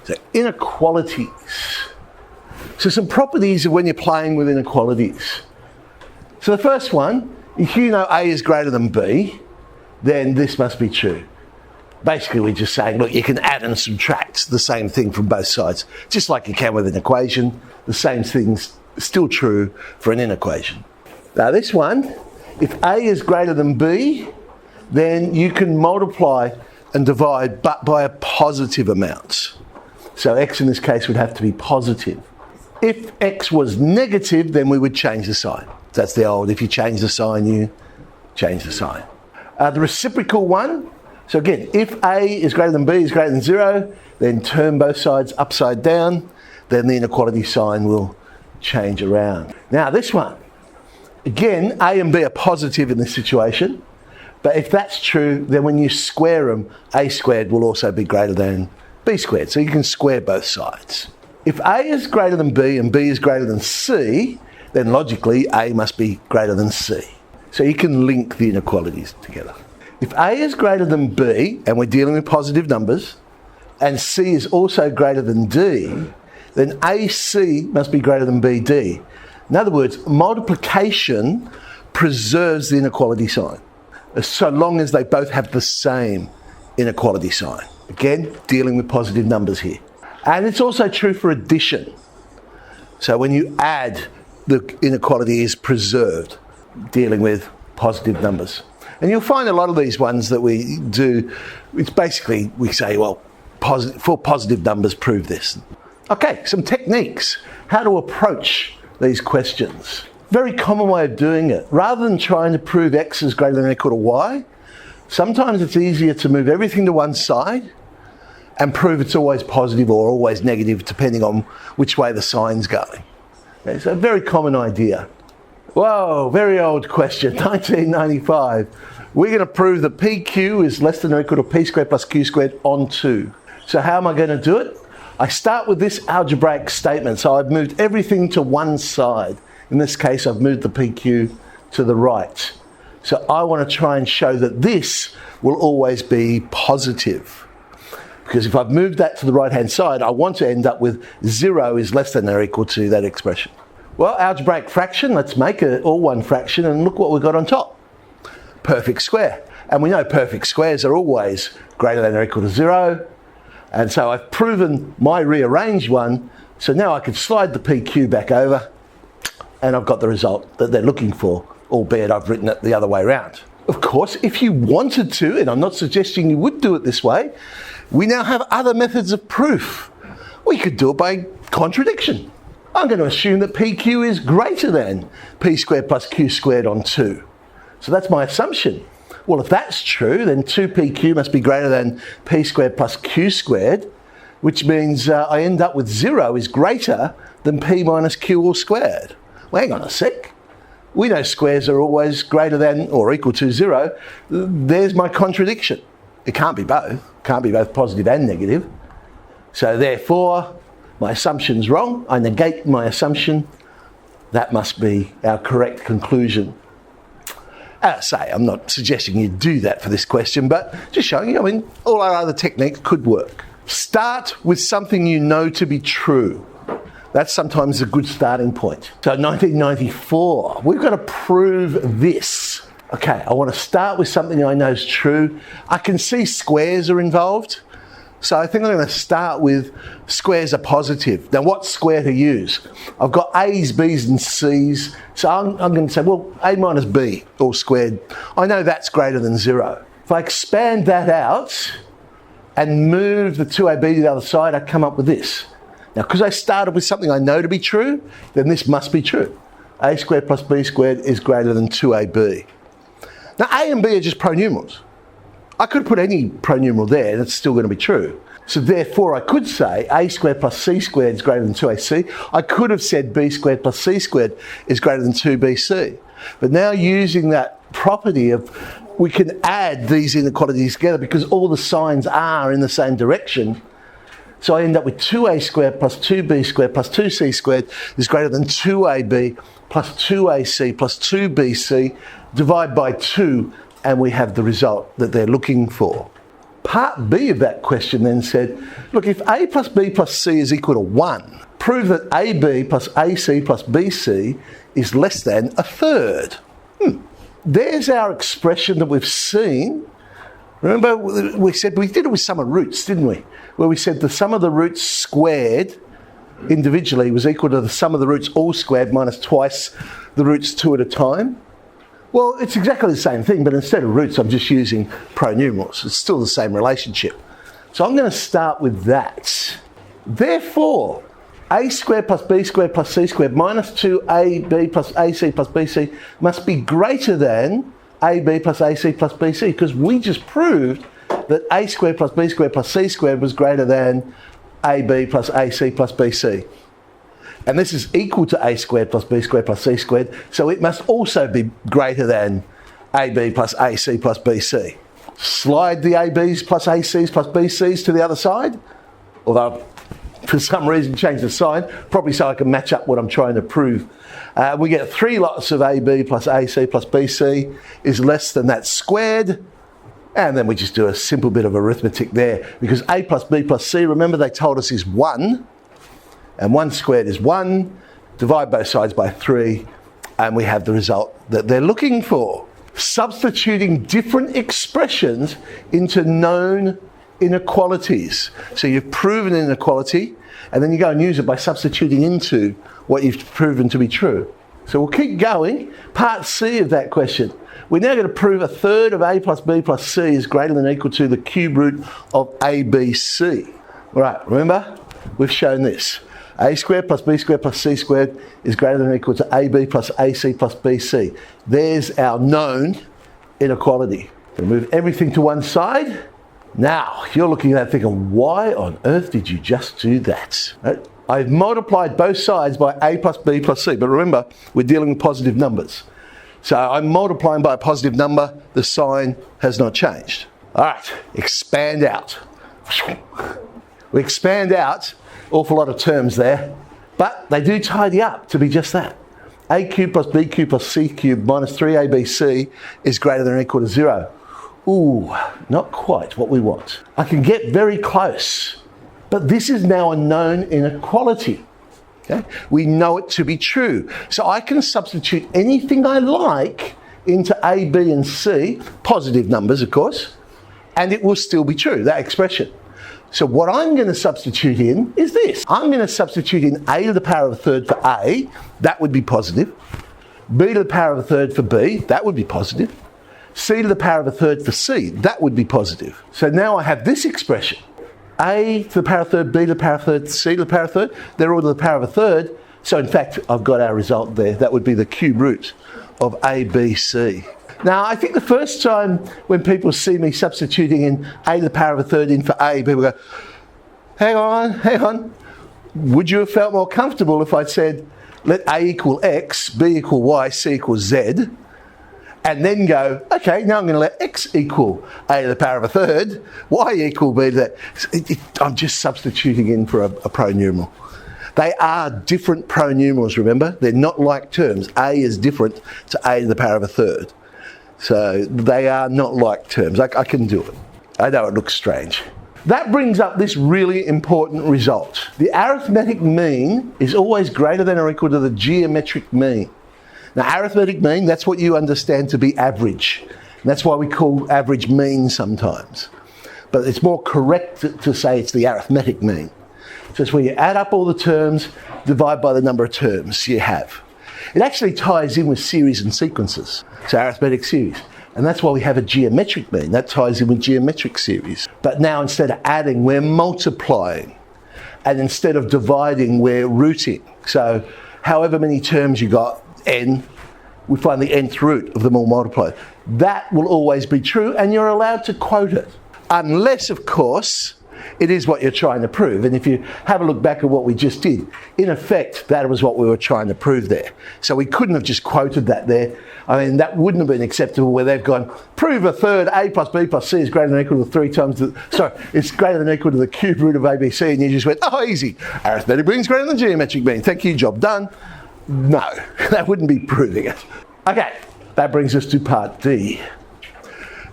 So inequalities. So some properties of when you're playing with inequalities. So the first one, if you know A is greater than B, then this must be true. Basically, we're just saying, look, you can add and subtract the same thing from both sides. Just like you can with an equation, the same thing's still true for an inequation. Now this one, if A is greater than B, then you can multiply and divide but by a positive amount. So x in this case would have to be positive. If x was negative, then we would change the sign. That's the old, if you change the sign, you change the sign. The reciprocal one, so again, if A is greater than B is greater than 0, then turn both sides upside down, then the inequality sign will change around. Now this one, again, A and B are positive in this situation, but if that's true, then when you square them, A squared will also be greater than B squared, so you can square both sides. If A is greater than B and B is greater than C, then logically A must be greater than C. So you can link the inequalities together. If A is greater than B, and we're dealing with positive numbers, and C is also greater than D, then AC must be greater than BD. In other words, multiplication preserves the inequality sign, so long as they both have the same inequality sign. Again, dealing with positive numbers here. And it's also true for addition. So when you add, the inequality is preserved, dealing with positive numbers. And you'll find a lot of these ones that we do, it's basically, we say, well, for positive numbers, prove this. Okay, some techniques, how to approach these questions. Very common way of doing it. Rather than trying to prove x is greater than or equal to y, sometimes it's easier to move everything to one side and prove it's always positive or always negative, depending on which way the sign's going. Okay, so a very common idea. Whoa, very old question, 1995. We're going to prove that PQ is less than or equal to P squared plus Q squared on 2. So how am I going to do it? I start with this algebraic statement. So I've moved everything to one side. In this case, I've moved the PQ to the right. So I want to try and show that this will always be positive. Because if I've moved that to the right-hand side, I want to end up with 0 is less than or equal to that expression. Well, algebraic fraction, let's make it all one fraction and look what we've got on top. Perfect square. And we know perfect squares are always greater than or equal to 0. And so I've proven my rearranged one. So now I can slide the PQ back over and I've got the result that they're looking for, albeit I've written it the other way around. Of course, if you wanted to, and I'm not suggesting you would do it this way, we now have other methods of proof. We could do it by contradiction. I'm going to assume that PQ is greater than P squared plus Q squared on 2. So that's my assumption. Well, if that's true, then 2PQ must be greater than P squared plus Q squared, which means I end up with 0 is greater than P minus Q all squared. Well, hang on a sec. We know squares are always greater than or equal to 0. There's my contradiction. It can't be both. It can't be both positive and negative. So therefore, my assumption's wrong. I negate my assumption. That must be our correct conclusion. As I say, I'm not suggesting you do that for this question, but just showing you, I mean, all our other techniques could work. Start with something you know to be true. That's sometimes a good starting point. So 1994, we've got to prove this. Okay, I want to start with something I know is true. I can see squares are involved. So I think I'm going to start with squares are positive. Now what square to use? I've got A's, B's and C's. So I'm going to say, well, A minus B all squared. I know that's greater than 0. If I expand that out and move the 2AB to the other side, I come up with this. Now because I started with something I know to be true, then this must be true. A squared plus B squared is greater than 2AB. Now A and B are just pronumerals. I could put any pronumeral there and it's still going to be true. So therefore I could say A squared plus C squared is greater than 2AC. I could have said B squared plus C squared is greater than 2BC. But now using that property of we can add these inequalities together because all the signs are in the same direction. So I end up with 2A squared plus 2B squared plus 2C squared is greater than 2AB plus 2AC plus 2BC. Divide by 2 and we have the result that they're looking for. Part B of that question then said, look, if A plus B plus C is equal to 1, prove that AB plus AC plus BC is less than a third. There's our expression that we've seen. Remember, we said we did it with sum of roots, didn't we? Where we said the sum of the roots squared individually was equal to the sum of the roots all squared minus twice the roots 2 at a time. Well, it's exactly the same thing, but instead of roots, I'm just using pronumerals. It's still the same relationship. So I'm going to start with that. Therefore, a squared plus b squared plus c squared minus 2ab plus ac plus bc must be greater than ab plus ac plus bc, because we just proved that a squared plus b squared plus c squared was greater than ab plus ac plus bc. And this is equal to a squared plus b squared plus c squared, so it must also be greater than ab plus ac plus bc. Slide the ab's plus ac's plus bc's to the other side, although for some reason change the sign, probably so I can match up what I'm trying to prove. We get 3 lots of AB plus AC plus BC is less than that squared, and then we just do a simple bit of arithmetic there, because A plus B plus C, remember they told us is 1, and 1 squared is 1, divide both sides by 3, and we have the result that they're looking for. Substituting different expressions into known inequalities. So you've proven an inequality, and then you go and use it by substituting into what you've proven to be true. So we'll keep going. Part C of that question. We're now going to prove a third of a plus b plus c is greater than or equal to the cube root of abc. All right, remember, we've shown this. A squared plus b squared plus c squared is greater than or equal to ab plus ac plus bc. There's our known inequality. We'll move everything to one side. Now, you're looking at that thinking, why on earth did you just do that? Right? I've multiplied both sides by a plus b plus c, but remember, we're dealing with positive numbers. So I'm multiplying by a positive number, the sign has not changed. All right, expand out. We expand out, awful lot of terms there, but they do tidy up to be just that. A cubed plus b cubed plus c cubed minus 3abc is greater than or equal to 0. Ooh, not quite what we want. I can get very close, but this is now a known inequality. Okay? We know it to be true. So I can substitute anything I like into A, B, and C, positive numbers, of course, and it will still be true, that expression. So what I'm going to substitute in is this. I'm going to substitute in a to the power of a third for A, that would be positive. B to the power of a third for B, that would be positive. C to the power of a third for C, that would be positive. So now I have this expression. A to the power of a third, B to the power of a third, C to the power of a third, they're all to the power of a third. So in fact, I've got our result there. That would be the cube root of ABC. Now, I think the first time when people see me substituting in a to the power of a third in for A, people go, hang on. Would you have felt more comfortable if I'd said, let A equal X, B equal Y, C equal Z, and then go, okay, now I'm going to let X equal A to the power of a third, Y equal B to that. I'm just substituting in for a pronumeral. They are different pronumerals, remember? They're not like terms. A is different to A to the power of a third. So they are not like terms. I can do it. I know it looks strange. That brings up this really important result. The arithmetic mean is always greater than or equal to the geometric mean. Now, arithmetic mean, that's what you understand to be average. And that's why we call average mean sometimes. But it's more correct to say it's the arithmetic mean. So it's where you add up all the terms, divide by the number of terms you have. It actually ties in with series and sequences. So arithmetic series. And that's why we have a geometric mean. That ties in with geometric series. But now instead of adding, we're multiplying. And instead of dividing, we're rooting. So however many terms you got, n, we find the nth root of them all multiplied. That will always be true, and you're allowed to quote it. Unless, of course, it is what you're trying to prove. And if you have a look back at what we just did, in effect, that was what we were trying to prove there. So we couldn't have just quoted that there. I mean, that wouldn't have been acceptable where they've gone, prove a third A plus B plus C is greater than or equal to 3 times it's greater than or equal to the cube root of ABC, and you just went, oh, easy. Arithmetic mean is greater than geometric mean. Thank you, job done. No, that wouldn't be proving it. Okay, that brings us to part D.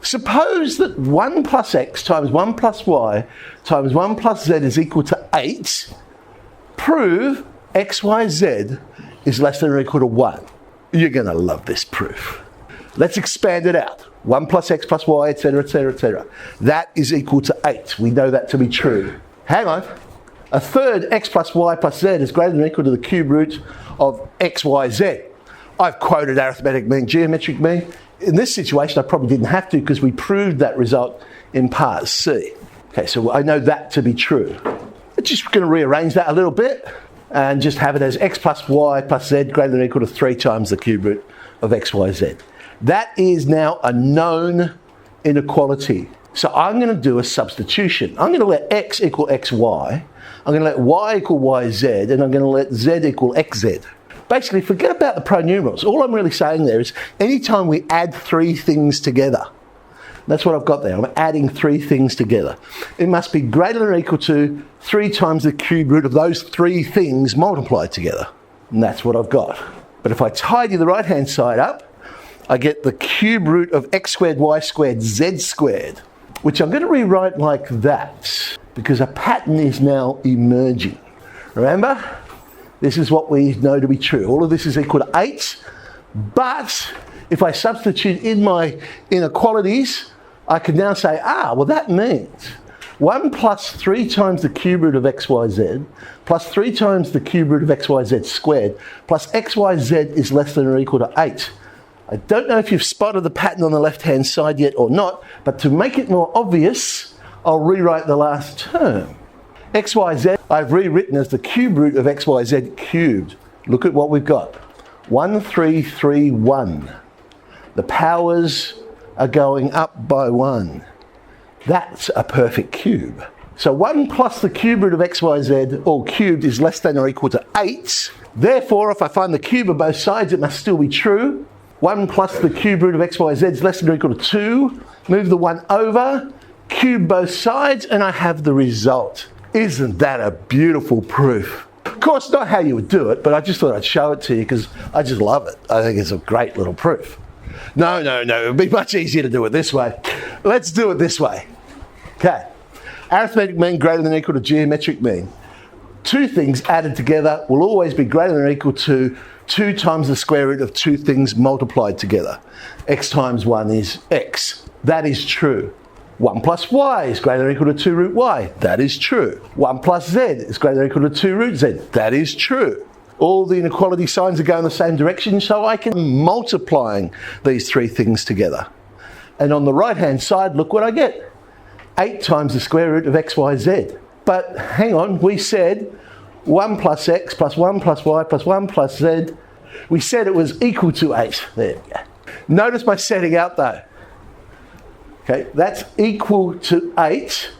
Suppose that 1 plus x times 1 plus y times 1 plus z is equal to 8. Prove x, y, z is less than or equal to 1. You're going to love this proof. Let's expand it out. 1 plus x plus y, etc., etc., etc. That is equal to 8. We know that to be true. Hang on. A third x plus y plus z is greater than or equal to the cube root of x, y, z. I've quoted arithmetic mean, geometric mean. In this situation, I probably didn't have to because we proved that result in part C. Okay, so I know that to be true. I'm just going to rearrange that a little bit and just have it as x plus y plus z greater than or equal to 3 times the cube root of x, y, z. That is now a known inequality. So I'm going to do a substitution. I'm going to let x equal xy, I'm going to let y equal yz, and I'm going to let z equal xz. Basically, forget about the pronumerals. All I'm really saying there is anytime we add 3 things together, that's what I've got there. I'm adding 3 things together. It must be greater than or equal to 3 times the cube root of those 3 things multiplied together. And that's what I've got. But if I tidy the right-hand side up, I get the cube root of x squared, y squared, z squared, which I'm going to rewrite like that because a pattern is now emerging. Remember? This is what we know to be true. All of this is equal to 8, but if I substitute in my inequalities, I can now say, well that means 1 plus 3 times the cube root of xyz plus 3 times the cube root of xyz squared plus xyz is less than or equal to 8. I don't know if you've spotted the pattern on the left-hand side yet or not, but to make it more obvious, I'll rewrite the last term. xyz I've rewritten as the cube root of xyz cubed. Look at what we've got. 1, 3, 3, 1. The powers are going up by 1. That's a perfect cube. So 1 plus the cube root of xyz, all cubed, is less than or equal to 8. Therefore, if I find the cube of both sides, it must still be true. 1 plus the cube root of xyz is less than or equal to 2. Move the 1 over, cube both sides, and I have the result. Isn't that a beautiful proof? Of course, not how you would do it, but I just thought I'd show it to you because I just love it. I think it's a great little proof. No, it would be much easier to do it this way. Let's do it this way. Okay. Arithmetic mean greater than or equal to geometric mean. 2 things added together will always be greater than or equal to 2 times the square root of 2 things multiplied together. X times 1 is x. That is true. 1 plus y is greater than or equal to 2 root y. That is true. 1 plus z is greater than or equal to 2 root z. That is true. All the inequality signs are going the same direction, so I can multiplying these 3 things together. And on the right-hand side, look what I get. 8 times the square root of x, y, z. But hang on, we said 1 plus x plus 1 plus y plus 1 plus z. We said it was equal to 8. There we go. Notice my setting out though. Okay, that's equal to 8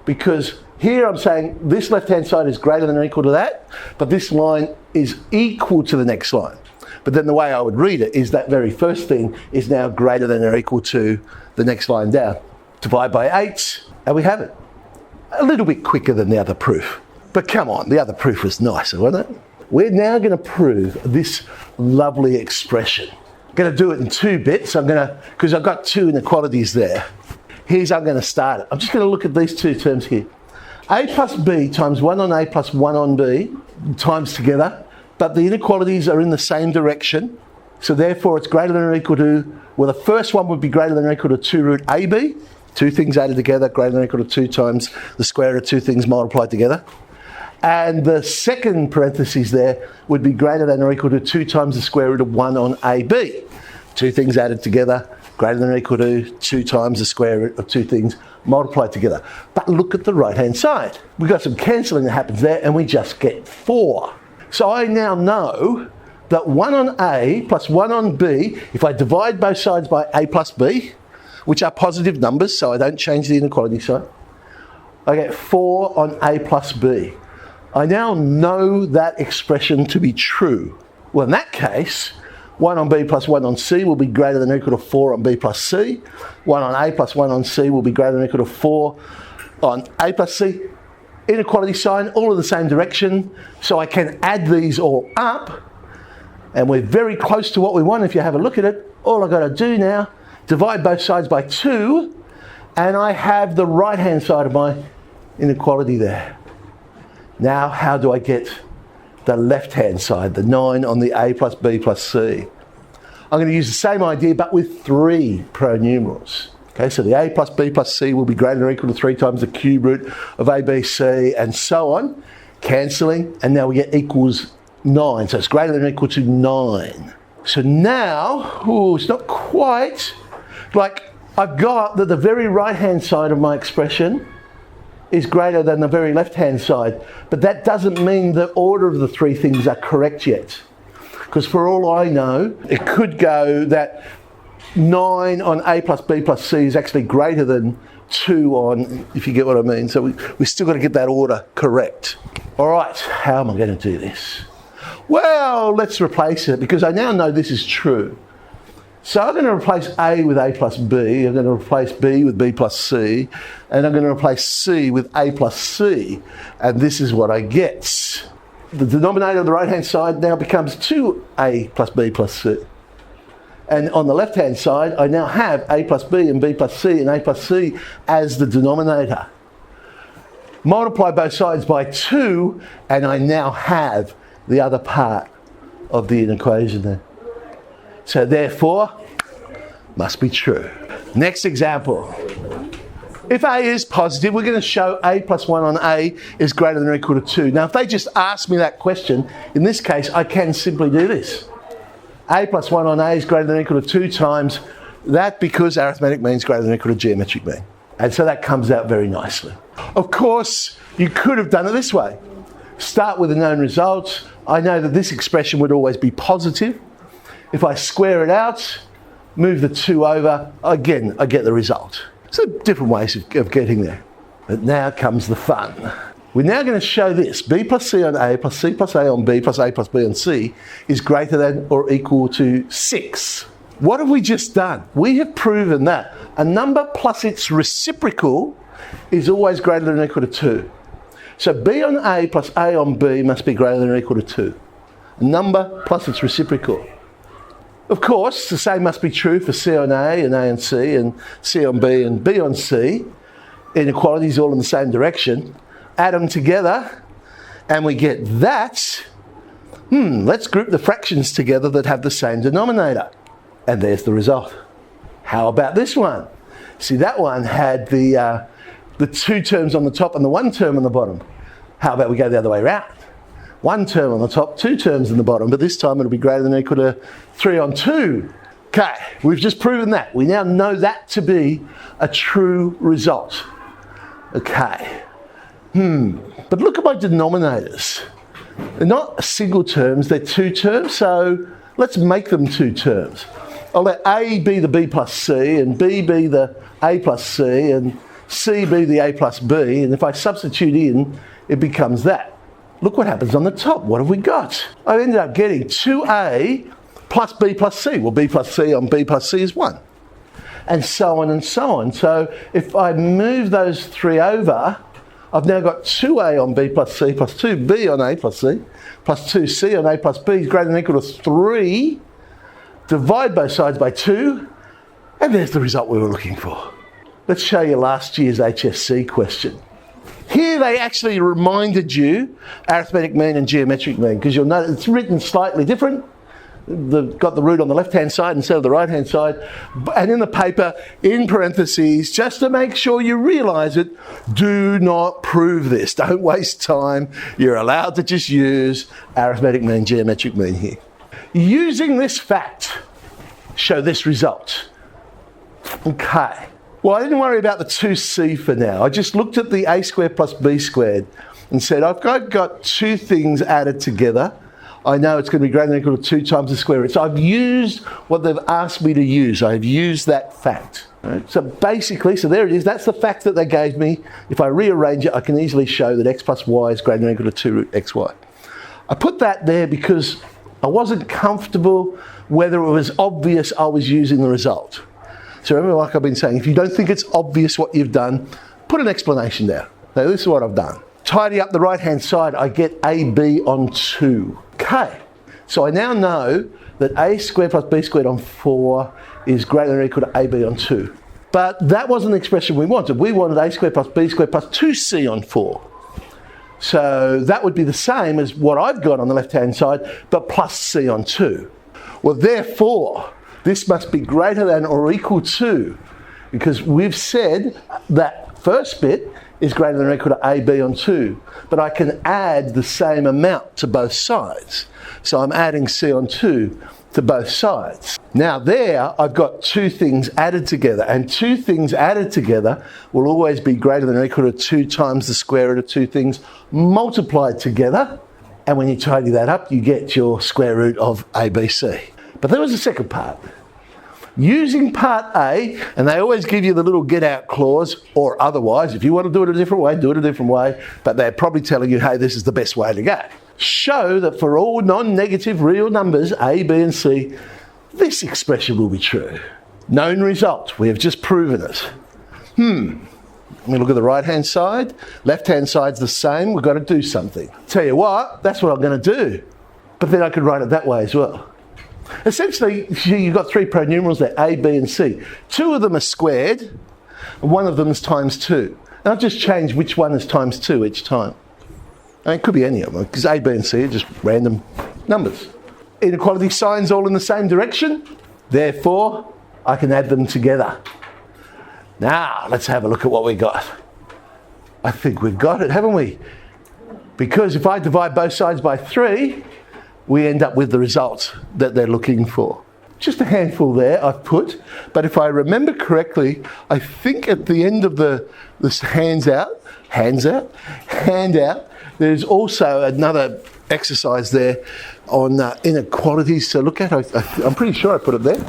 because here I'm saying this left-hand side is greater than or equal to that, but this line is equal to the next line. But then the way I would read it is that very first thing is now greater than or equal to the next line down. Divide by 8, and we have it. A little bit quicker than the other proof. But come on, the other proof was nicer, wasn't it? We're now going to prove this lovely expression. I'm going to do it in 2 bits. Because I've got 2 inequalities there. I'm going to start it. I'm just going to look at these 2 terms here. A plus B times 1 on A plus 1 on B times together, but the inequalities are in the same direction. So therefore it's greater than or equal to, well, the first one would be greater than or equal to 2 root AB. 2 things added together, greater than or equal to 2 times the square root of 2 things multiplied together. And the second parenthesis there would be greater than or equal to 2 times the square root of 1 on AB. 2 things added together, greater than or equal to 2 times the square root of 2 things multiplied together. But look at the right-hand side. We've got some cancelling that happens there, and we just get 4. So I now know that 1 on A plus 1 on B, if I divide both sides by A plus B, which are positive numbers, so I don't change the inequality sign, I get 4 on A plus B. I now know that expression to be true. Well, in that case, 1 on B plus 1 on C will be greater than or equal to 4 on B plus C. 1 on A plus 1 on C will be greater than or equal to 4 on A plus C. Inequality sign, all in the same direction, so I can add these all up, and we're very close to what we want if you have a look at it. All I've got to do now divide both sides by 2, and I have the right-hand side of my inequality there. Now, how do I get the left-hand side, the 9 on the a plus b plus c? I'm going to use the same idea, but with 3 pronumerals. Okay, so the a plus b plus c will be greater than or equal to 3 times the cube root of a, b, c, and so on. Cancelling, and now we get equals 9. So it's greater than or equal to 9. So now, it's not quite like I've got that the very right-hand side of my expression is greater than the very left-hand side. But that doesn't mean the order of the 3 things are correct yet. Because for all I know, it could go that 9 on a plus b plus c is actually greater than 2 on, if you get what I mean. So we still got to get that order correct. All right, how am I going to do this? Well, let's replace it, because I now know this is true. So I'm going to replace a with a plus b, I'm going to replace b with b plus c, and I'm going to replace c with a plus c, and this is what I get. The denominator of the right-hand side now becomes 2a plus b plus c. And on the left-hand side, I now have a plus b and b plus c and a plus c as the denominator. Multiply both sides by 2, and I now have the other part of the equation there. So therefore, must be true. Next example. If a is positive, we're going to show a plus 1 on a is greater than or equal to 2. Now, if they just ask me that question, in this case, I can simply do this. A plus 1 on a is greater than or equal to 2 times that, because arithmetic mean is greater than or equal to geometric mean. And so that comes out very nicely. Of course, you could have done it this way. Start with a known result. I know that this expression would always be positive. If I square it out, move the 2 over, again, I get the result. So different ways of getting there. But now comes the fun. We're now going to show this. B plus C on A plus C plus A on B plus A plus B on C is greater than or equal to 6. What have we just done? We have proven that a number plus its reciprocal is always greater than or equal to 2. So B on A plus A on B must be greater than or equal to 2. A number plus its reciprocal. Of course, the same must be true for C on A and A on C and C on B and B on C. Inequalities all in the same direction. Add them together and we get that. Let's group the fractions together that have the same denominator. And there's the result. How about this one? See, that one had the 2 terms on the top and the 1 term on the bottom. How about we go the other way around? 1 term on the top, 2 terms in the bottom, but this time it'll be greater than or equal to 3 on 2. Okay, we've just proven that. We now know that to be a true result. Okay. But look at my denominators. They're not single terms, they're 2 terms, so let's make them 2 terms. I'll let A be the B plus C, and B be the A plus C, and C be the A plus B, and if I substitute in, it becomes that. Look what happens on the top. What have we got? I ended up getting 2A plus B plus C. Well, B plus C on B plus C is 1. And so on and so on. So if I move those 3 over, I've now got 2A on B plus C plus 2B on A plus C plus 2C on A plus B is greater than or equal to 3. Divide both sides by 2. And there's the result we were looking for. Let's show you last year's HSC question. Here they actually reminded you arithmetic mean and geometric mean, because you'll notice it's written slightly different. They've got the root on the left-hand side instead of the right-hand side. And in the paper, in parentheses, just to make sure you realise it, do not prove this. Don't waste time. You're allowed to just use arithmetic mean, geometric mean here. Using this fact, show this result. Okay. Well, I didn't worry about the 2c for now. I just looked at the a squared plus b squared and said, I've got 2 things added together. I know it's going to be greater than or equal to 2 times the square root. So I've used what they've asked me to use. I've used that fact. Right? So basically, so there it is. That's the fact that they gave me. If I rearrange it, I can easily show that x plus y is greater than or equal to 2 root xy. I put that there because I wasn't comfortable whether it was obvious I was using the result. So remember, like I've been saying, if you don't think it's obvious what you've done, put an explanation there. Now, this is what I've done. Tidy up the right-hand side, I get AB on 2. Okay, So I now know that a squared plus b squared on 4 is greater than or equal to ab on 2. But that wasn't the expression we wanted. We wanted a squared plus b squared plus 2c on 4. So that would be the same as what I've got on the left-hand side, but plus c on 2. Well, therefore, this must be greater than or equal to, because we've said that first bit is greater than or equal to AB on 2, but I can add the same amount to both sides. So I'm adding C on 2 to both sides. Now there, I've got two things added together, and two things added together will always be greater than or equal to 2 times the square root of two things multiplied together, and when you tidy that up, you get your square root of ABC. But there was a second part. Using part A, and they always give you the little get out clause, or otherwise, if you want to do it a different way, do it a different way, but they're probably telling you, hey, this is the best way to go. Show that for all non-negative real numbers, A, B and C, this expression will be true. Known result, we have just proven it. Let me look at the right-hand side. Left-hand side's the same, we've got to do something. Tell you what, that's what I'm going to do. But then I could write it that way as well. Essentially, you've got 3 pronumerals there, A, B and C. 2 of them are squared, and 1 of them is times 2. And I've just changed which one is times 2 each time. And it could be any of them, because A, B and C are just random numbers. Inequality signs all in the same direction, therefore I can add them together. Now, let's have a look at what we got. I think we've got it, haven't we? Because if I divide both sides by 3, we end up with the result that they're looking for. Just a handful there I've put, but if I remember correctly, I think at the end of this handout, there's also another exercise there on inequalities to look at. I'm pretty sure I put it there.